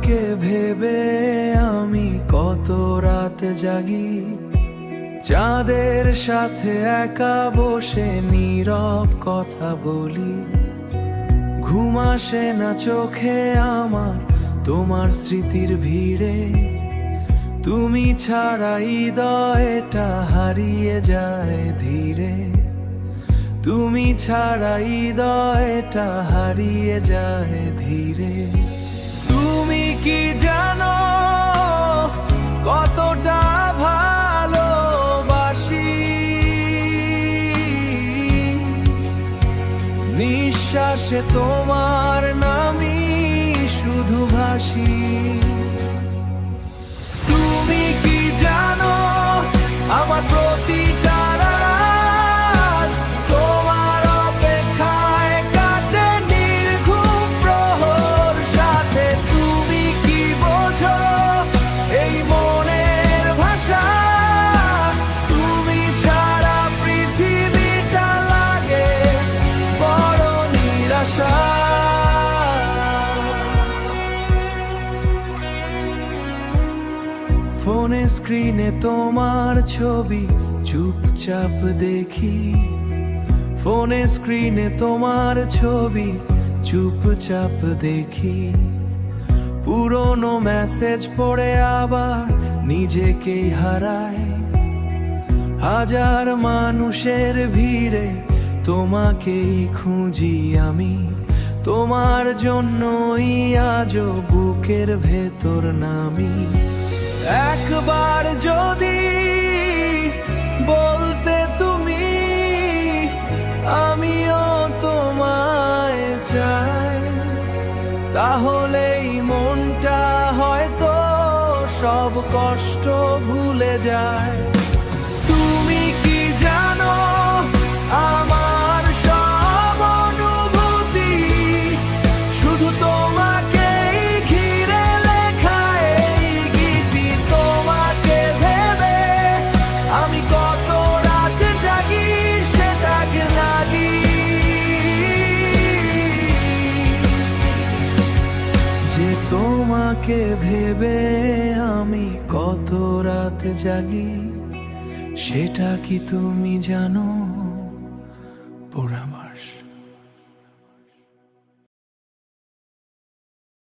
তোমাকে ভেবে আমি কত রাত জাগি, চাঁদের সাথে একা বসে নীরব কথা বলি। ঘুম আসে না চোখে আমার তোমার স্মৃতির ভিড়ে, তুমি ছাড়া হৃদয়টা হারিয়ে যায় ধীরে। তুমি ছাড়া হৃদয়টা হারিয়ে যায় ধীরে। তুমি কি জানো কতটা ভালোবাসি, নিঃশ্বাসে তোমার নামই শুধু ভাসি। তুমি কি জানো আমার প্রতিটা রাত তোমার অপেক্ষায় কাটে নির্ঘুম প্রহর সাথে। তুমি কি বোঝো এই মনের ভাষা, তুমি ছাড়া পৃথিবীটা লাগে বড় নিরাশা। ফোনে স্ক্রিনে তোমার ছবি চুপচাপ দেখি, ফোনে স্ক্রিনে তোমার ছবি চুপচাপ দেখি। পুরনো মেসেজ পড়ে আবার নিজেকেই হারাই, হাজার মানুষের ভিড়ে তোমাকেই খুঁজি আমি। তোমার জন্যই আজও বুকের ভেতর নামি। একবার যদি বলতে তুমি আমিও তোমায় চাই, তাহলেই মনটা হয়তো সব কষ্ট ভুলে যায়। তুমি কি জানো আমার সব অনুভূতি শুধু তোমাকেই ঘিরে লেখা এই গীতি। তোমাকে ভেবে আমি কত রাত জাগি সেটাকে লাগি, যে তোমাকে ভেবে আমি কত রাত জাগি সেটা কি তুমি জানো?